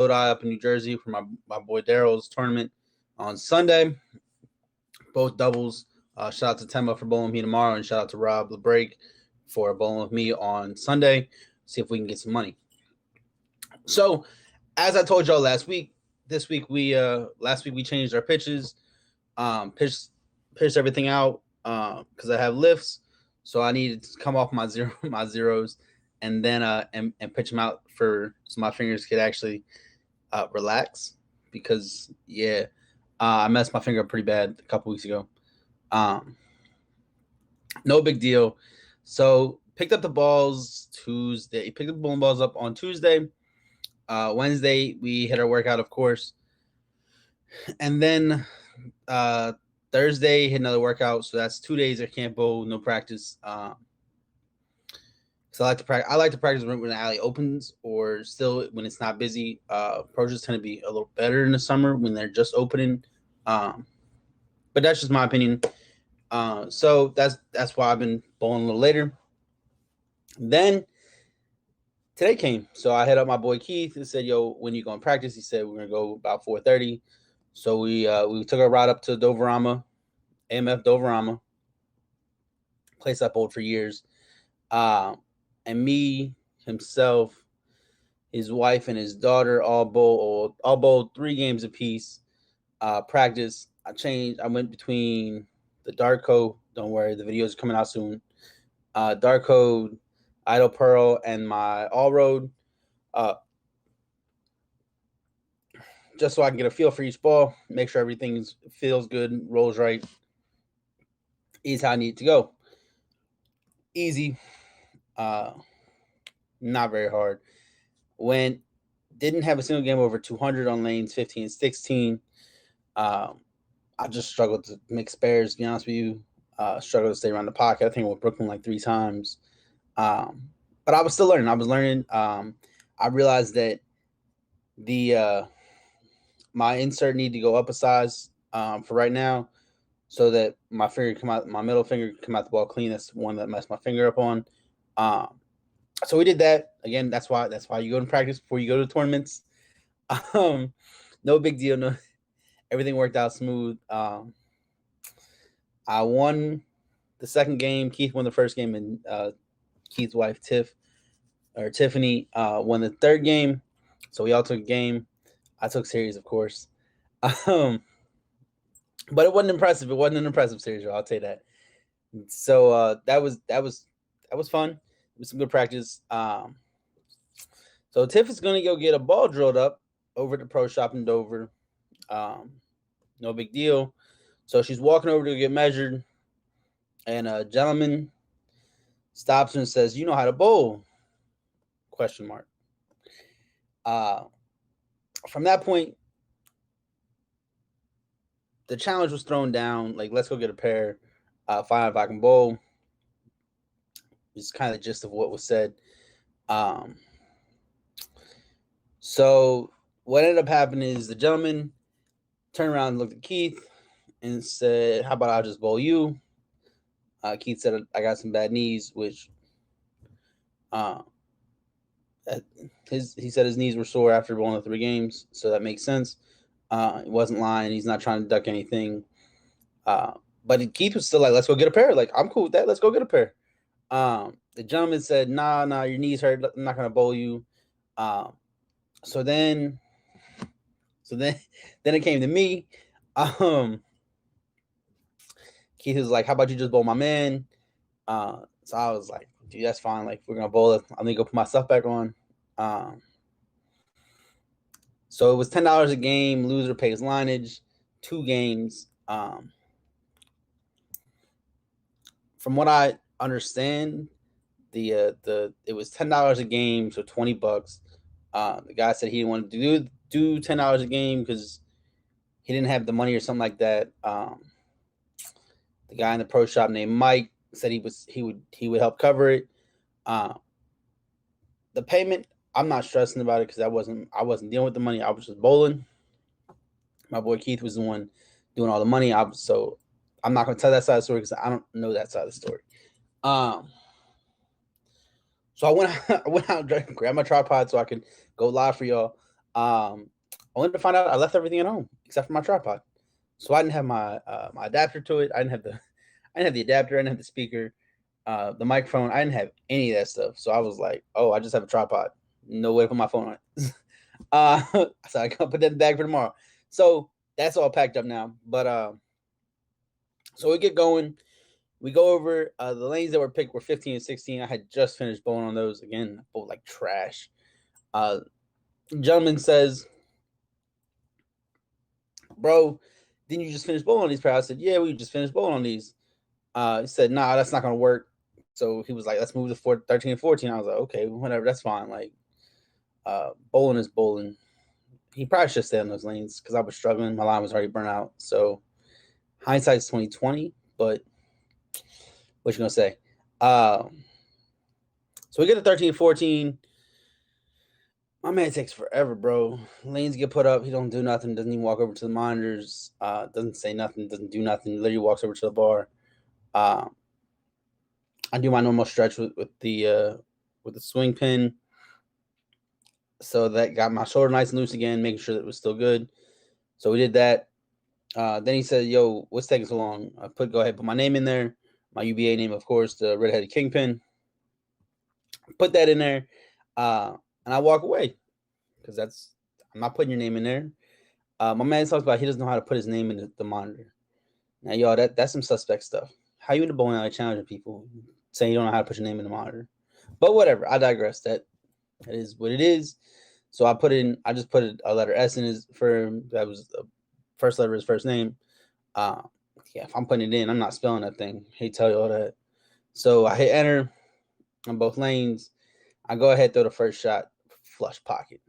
Lodi up in New Jersey for my boy Daryl's tournament on Sunday. Both doubles. Shout out to Temba for bowling with me tomorrow, and shout out to Rob LeBreak for bowling with me on Sunday. See if we can get some money. So, as I told y'all this week last week we changed our pitches. Pitched everything out because I have lifts, so I needed to come off my zeros, and then and pitch them out so my fingers could actually relax because I messed my finger up pretty bad a couple weeks ago. No big deal. So picked up the balls Tuesday. Picked up the bowling balls up on Tuesday. Wednesday we hit our workout, of course, and then Thursday hit another workout. So that's 2 days I can't bowl, no practice. So I like to practice when the alley opens or still when it's not busy. Approaches tend to be a little better in the summer when they're just opening. But that's just my opinion. So that's why I've been bowling a little later. Then today came. So I hit up my boy Keith and said, "Yo, when you going to practice?" He said, "We're going to go about 4:30. So we took a ride up to Doverama, AMF Doverama, place I bowled for years. And me, himself, his wife, and his daughter all bowled 3 games apiece. Practice. I went between the Dark Code. Don't worry, the videos are coming out soon. Dark Code, Idle Pearl, and my All Road. Just so I can get a feel for each ball, make sure everything feels good, rolls right. Is how I need it to go. Easy. Not very hard. Didn't have a single game over 200 on lanes 15 and 16. I just struggled to make spares, to be honest with you. Struggled to stay around the pocket. I think I went Brooklyn like 3 times. But I was still learning. I realized that my insert need to go up a size for right now so that my middle finger come out the ball clean. That's one that messed my finger up on. So we did that. Again, that's why you go to practice before you go to tournaments. No big deal. No, everything worked out smooth. I won the second game. Keith won the first game, and Keith's wife Tiffany won the third game. So we all took a game. I took series, of course. But it wasn't impressive. It wasn't an impressive series, I'll tell you that. So that was fun. It was some good practice. So Tiff is gonna go get a ball drilled up over at the pro shop in Dover. No big deal. So she's walking over to get measured, and a gentleman stops her and says, "You know how to bowl?" ? From that point, the challenge was thrown down. Like, let's go get a pair. Find out if I can bowl. It's kind of the gist of what was said. So what ended up happening is the gentleman turned around and looked at Keith and said, "How about I just bowl you?" Keith said, "I got some bad knees," which he said his knees were sore after bowling the 3 games, so that makes sense. He wasn't lying. He's not trying to duck anything. But Keith was still like, "Let's go get a pair." Like, I'm cool with that. Let's go get a pair. The gentleman said, nah, your knees hurt. I'm not going to bowl you. So then it came to me. Keith was like, "How about you just bowl my man?" So I was like, "Dude, that's fine. Like, we're going to bowl it. I'm going to go put my stuff back on." So it was $10 a game. Loser pays lineage. 2 games. From what I understand, it was $10 a game, so $20. The guy said he didn't want to do $10 a game because he didn't have the money or something like that. The guy in the pro shop named Mike said he would help cover it. The payment, I'm not stressing about it because I wasn't dealing with the money. I was just bowling. My boy Keith was the one doing all the money. So I'm not going to tell that side of the story because I don't know that side of the story. So I went out and grabbed my tripod so I could go live for y'all. I wanted to find out I left everything at home except for my tripod. So I didn't have my adapter to it. I didn't have the adapter. I didn't have the speaker, the microphone. I didn't have any of that stuff. So I was like, oh, I just have a tripod. No way to put my phone on it. So I gotta put that in the bag for tomorrow. So that's all packed up now. But so we get going. We go over the lanes that were picked were 15 and 16. I had just finished bowling on those again. I bowled like trash. Gentleman says, "Bro, didn't you just finish bowling on these?" I said, "Yeah, we just finished bowling on these." He said, "Nah, that's not gonna work." So he was like, "Let's move to 13 and 14." I was like, "Okay, whatever, that's fine." Like, bowling is bowling. He probably should stay on those lanes because I was struggling. My line was already burnt out. So hindsight's 2020, but what you gonna say? So we get to 13 and 14. My man takes forever, bro. Lanes get put up. He don't do nothing. Doesn't even walk over to the monitors. Doesn't say nothing. Doesn't do nothing. Literally walks over to the bar. Uh, I do my normal stretch with the swing pin. So that got my shoulder nice and loose again, making sure that it was still good. So we did that. Then he said, "Yo, what's taking so long?" I go ahead, put my name in there, my UBA name, of course, the Redheaded Kingpin. Put that in there, and I walk away because I'm not putting your name in there. My man talks about he doesn't know how to put his name in the monitor. Now, y'all, that's some suspect stuff. How you in the bowling alley challenging people saying you don't know how to put your name in the monitor? But whatever, I digress. That is what it is. So I just put a letter S in his for that was the first letter of his first name. Uh, yeah, if I'm putting it in, I'm not spelling that thing. I hate to tell you all that. So I hit enter on both lanes. I go ahead, throw the first shot, flush pocket.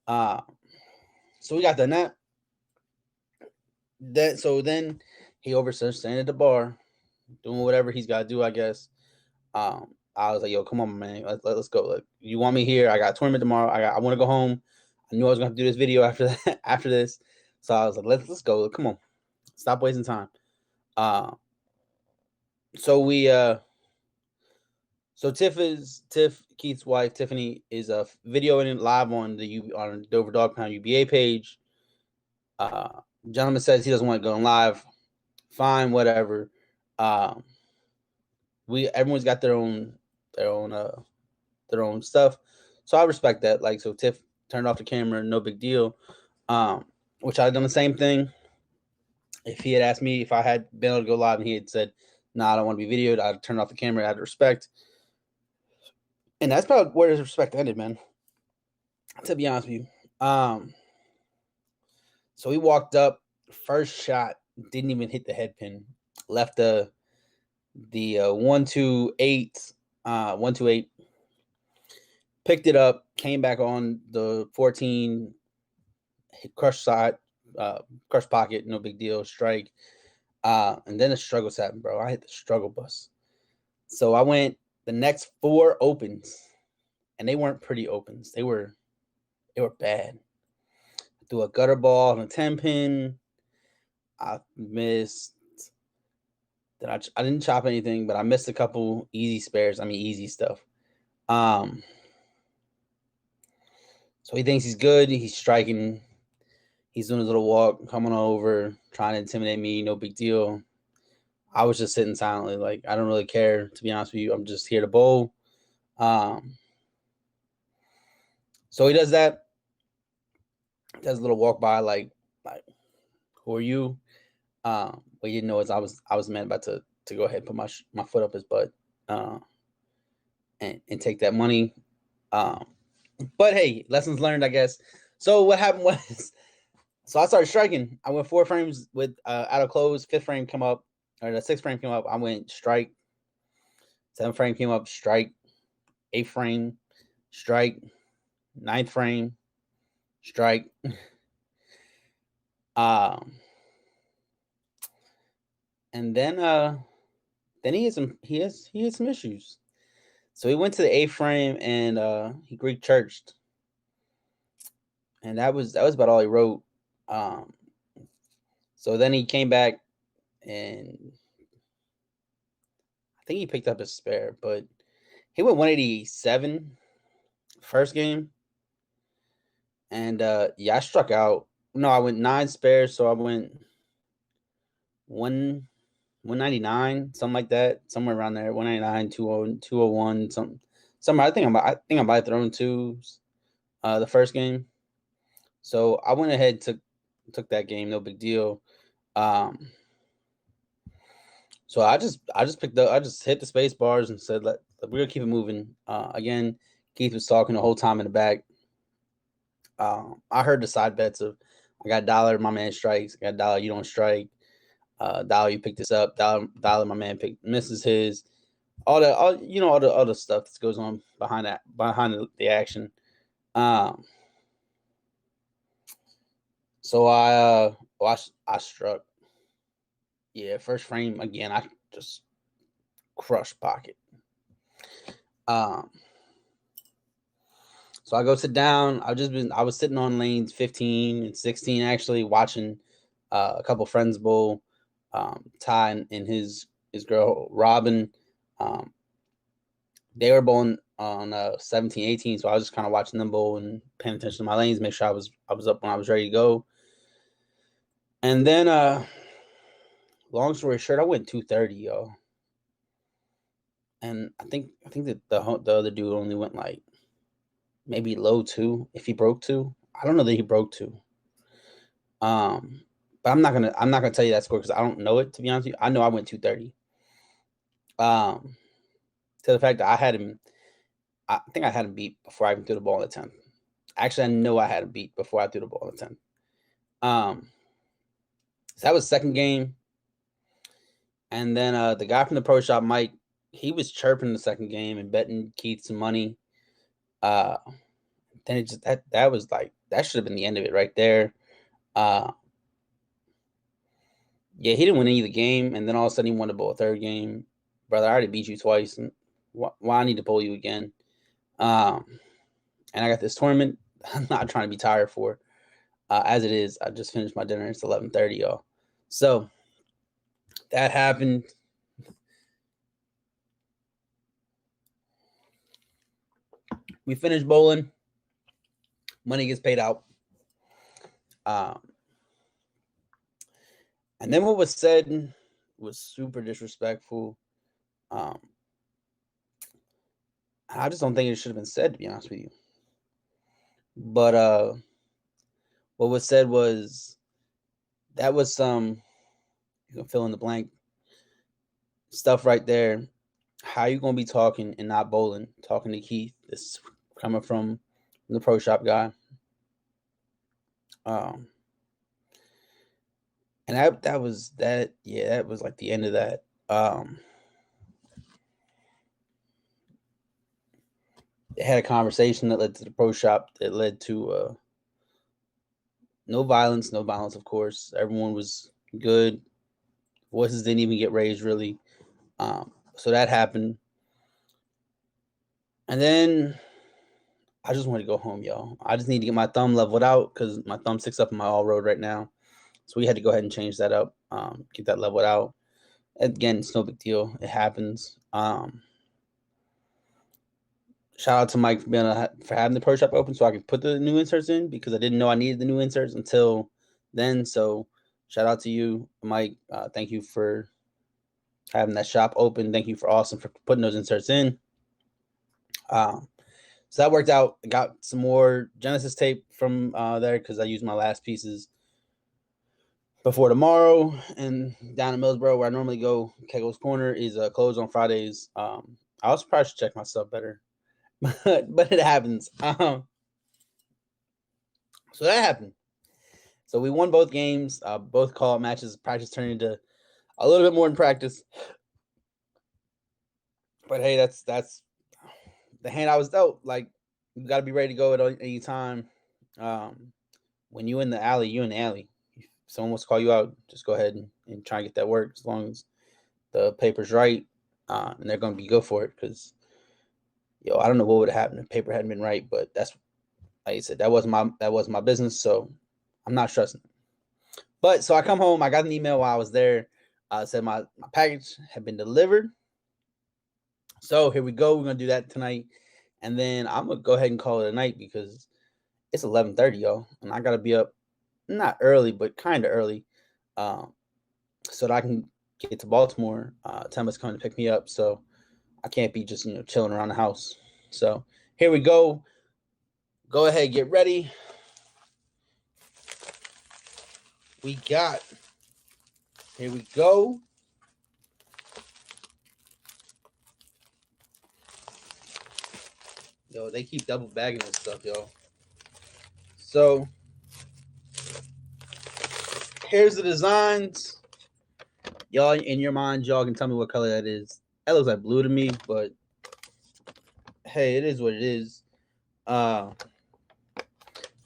So we got the net. Then he oversearched, standing at the bar, doing whatever he's got to do, I guess. I was like, "Yo, come on, man, let's go. Like, you want me here? I got a tournament tomorrow. I want to go home. I knew I was gonna have to do this video after that, after this. So I was like, let's go. Come on, stop wasting time." Uh, so we so Tiff Keith's wife Tiffany is videoing it live on the Dover Dog Pound UBA page. Gentleman says he doesn't want to go on live. Fine, whatever. Um, everyone's got their own their own stuff, so I respect that. Like, so Tiff turned off the camera, no big deal. Which I'd done the same thing. If he had asked me if I had been able to go live and he had said, "No, I don't want to be videoed," I'd turn off the camera out of respect. And that's probably where his respect ended, man. To be honest with you. So he walked up, first shot, didn't even hit the head pin. Left the 128, 128. Picked it up, came back on the 14, crush side, crush pocket, no big deal, strike. And then the struggles happened, bro. I hit the struggle bus. So I went the next 4 opens, and they weren't pretty opens. They were bad. Threw a gutter ball on a 10 pin. I missed. Then I didn't chop anything, but I missed a couple easy spares. I mean, easy stuff. So he thinks he's good. He's striking. He's doing his little walk, coming over, trying to intimidate me. No big deal. I was just sitting silently. Like, I don't really care, to be honest with you. I'm just here to bowl. So he does that. Does a little walk by, like, who are you? What he didn't know is I was the man about to go ahead and put my foot up his butt, and take that money. But hey, lessons learned, I guess. So what happened was, so I started striking. I went 4 frames with out of close. 5th frame come up, or the 6th frame came up. I went strike. 7th frame came up, strike. 8th frame, strike. 9th frame, strike. And then he had some issues. So he went to the 8th frame and he Greek churched. And that was about all he wrote. So then he came back and I think he picked up his spare, but he went 187 first game. And yeah, I struck out. No, I went 9 spares, so I went 199, something like that, somewhere around there. 199, 201, something. Somewhere. I might have thrown twos the first game. So I went ahead, took that game, no big deal. So I just picked up, I just hit the space bars and said, we're gonna keep it moving. Again, Keith was talking the whole time in the back. I heard the side bets of, I got dollar, my man strikes. I got dollar, you don't strike. Dollar, you pick this up. Dollar, my man misses his. All the other stuff that goes on behind the action. So I struck. Yeah, first frame again. I just crushed pocket. So I go sit down. I was sitting on lanes 15 and 16 actually, watching a couple friends bowl. Ty and his girl Robin. They were bowling on 17, 18, so I was just kind of watching them bowl and paying attention to my lanes, make sure I was up when I was ready to go. And then long story short, I went 230, yo. And I think that the other dude only went like maybe low 2 if he broke 2. I don't know that he broke 2. But I'm not gonna tell you that score because I don't know it, to be honest with you. I know I went 230. To the fact that I think I had him beat before I even threw the ball in the 10th. Actually, I know I had him beat before I threw the ball in the 10th. So that was the second game. And then the guy from the pro shop, Mike, he was chirping the second game and betting Keith some money. Then it just that was like, that should have been the end of it right there. Yeah, he didn't win either game, and then all of a sudden he won the ball third game. Brother, I already beat you twice, and why I need to pull you again? And I got this tournament. I'm not trying to be tired for. As it is, I just finished my dinner. It's 11:30, y'all. So that happened. We finished bowling. Money gets paid out. And then what was said was super disrespectful. I just don't think it should have been said, to be honest with you. But what was said was, that was some, you can fill in the blank stuff right there. How you gonna be talking and not bowling? Talking to Keith. This coming from the pro shop guy. And that was that. Yeah, that was like the end of that. They had a conversation that led to the pro shop, that led to no violence, of course. Everyone was good. Voices didn't even get raised, really. So that happened. And then I just want to go home, y'all. I just need to get my thumb leveled out because my thumb sticks up in my all road right now. So we had to go ahead and change that up, get that leveled out. Again, it's no big deal. It happens. Shout out to Mike for having the pro shop open so I could put the new inserts in, because I didn't know I needed the new inserts until then. So shout out to you, Mike. Thank you for having that shop open. Thank you for putting those inserts in. So that worked out. I got some more Genesis tape from there because I used my last pieces before tomorrow. And down in Millsboro, where I normally go, Kegel's Corner is closed on Fridays. I also probably should check myself better, but it happens. So that happened. So we won both games, both call-out matches. Practice turned into a little bit more than practice. But hey, that's the hand I was dealt. Like, you got to be ready to go at any time. When you in the alley, you in the alley. If someone wants to call you out, just go ahead and try and get that work, as long as the paper's right, and they're going to be good for it. Because, I don't know what would have happened if paper hadn't been right, but that's, like I said, that wasn't my business, so I'm not stressing. But so I come home, I got an email while I was there. Said my package had been delivered. So here we go. We're gonna do that tonight, and then I'm gonna go ahead and call it a night, because It's 11:30, yo, and I gotta be up not early, but kind of early, um, so that I can get to Baltimore. Temba's coming to pick me up, so I can't be just chilling around the house. So here we go. Go ahead, get ready. We got. Here we go. Yo, they keep double bagging this stuff, yo. So here's the designs. Y'all, in your mind, y'all can tell me what color that is. That looks like blue to me, but hey, it is what it is. But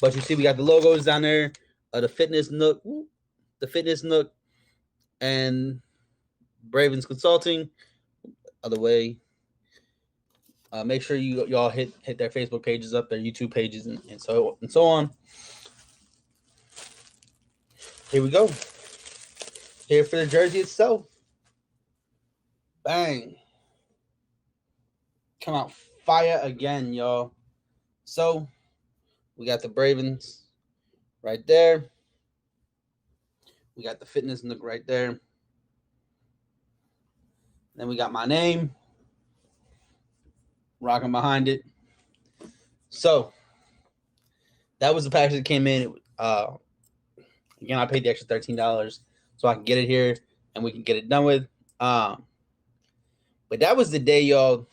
you see, we got the logos down there. The Fitness Nook, and Bravens Consulting. Other way. Make sure y'all hit their Facebook pages up, their YouTube pages, and so on. Here we go. Here for the jersey itself. Bang. Come out fire again, y'all. So we got the Bravens right there. We got the Fitness Nook right there. Then we got my name rocking behind it. So that was the package that came in. Again, I paid the extra $13 so I can get it here and we can get it done with. But that was the day, y'all.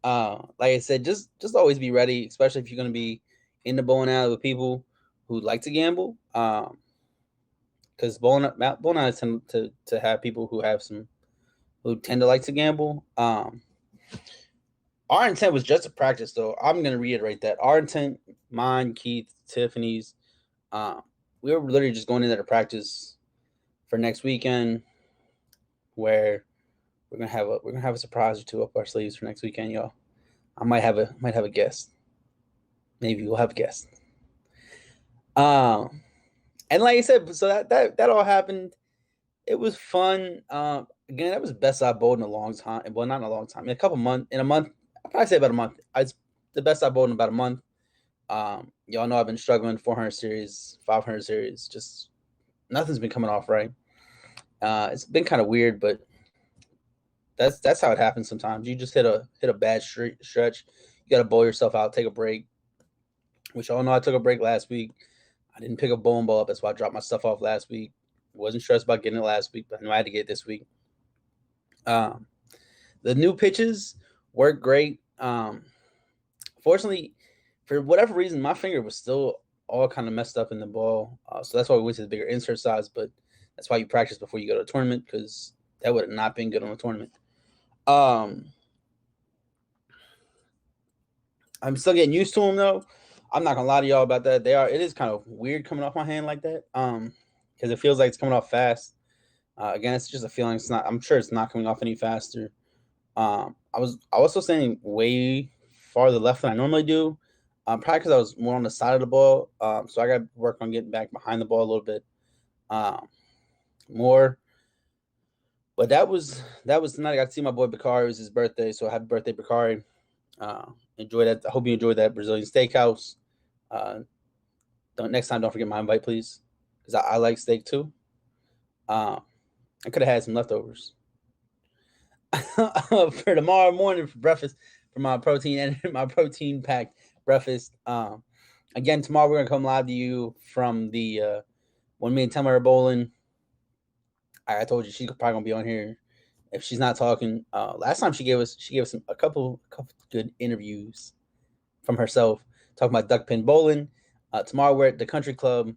Like I said, just always be ready, especially if you're gonna be in the bowling alley with people who like to gamble. Because bowling alleys tend to have people who tend to like to gamble. Our intent was just to practice, though. I'm gonna reiterate that our intent, mine, Keith, Tiffany's, we were literally just going in there to practice for next weekend, where we're gonna have a surprise or two up our sleeves for next weekend, y'all. I might have a guest. Maybe we'll have a guest. And like I said, so that all happened. It was fun. Again, that was the best I bowled in a long time. Well, not in a long time. In a month, I'd probably say about a month. It's the best I bowled in about a month. Y'all know I've been struggling 400 series, 500 series. Just nothing's been coming off right. It's been kind of weird, but that's how it happens sometimes. You just hit a bad stretch. You got to bowl yourself out, take a break. Which y'all know I took a break last week. I didn't pick a bowling ball up. That's why I dropped my stuff off last week. Wasn't stressed about getting it last week, but I knew I had to get it this week. The new pitches work great. Fortunately, for whatever reason, my finger was still all kind of messed up in the ball. So that's why we went to the bigger insert size, but that's why you practice before you go to a tournament, because that would have not been good on a tournament. I'm still getting used to them, though. I'm not gonna lie to y'all about that. It is kind of weird coming off my hand like that. Because it feels like it's coming off fast. Again, it's just a feeling. I'm sure it's not coming off any faster. I was also saying way farther left than I normally do. Probably because I was more on the side of the ball. So I got to work on getting back behind the ball a little bit more. But that was the night I got to see my boy Bakari. It was his birthday, so happy birthday, Bakari. Enjoy that. I hope you enjoyed that Brazilian steakhouse. Next time, don't forget my invite, please, because I like steak too. I could have had some leftovers for tomorrow morning for breakfast, for my protein and my protein packed breakfast. Again, tomorrow we're gonna come live to you from the when me and Thelma are bowling. I told you she's probably gonna be on here if she's not talking. Last time she gave us a couple good interviews from herself talking about duck pin bowling. Tomorrow we're at the Country Club,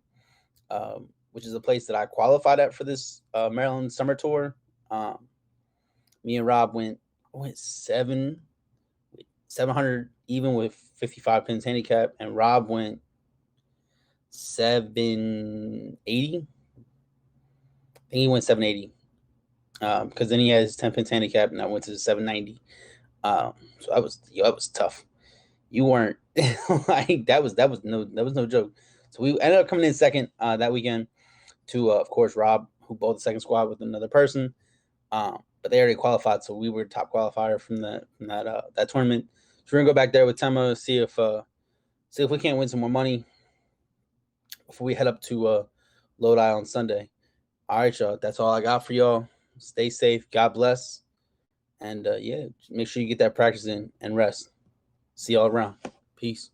which is a place that I qualified at for this Maryland summer tour. Me and Rob went 700 even with 55 pins handicap, and Rob went 780. I think he went 780 because then he has 10 pins handicap, and I went to the 790. So that was tough. You weren't like that was no joke. So we ended up coming in second that weekend to of course Rob, who bowled the second squad with another person. But they already qualified, so we were top qualifier from that tournament. So we're gonna go back there with Tema, see if see if we can't win some more money before we head up to Lodi on Sunday. All right, y'all. That's all I got for y'all. Stay safe. God bless. And yeah, make sure you get that practice in and rest. See y'all around. Peace.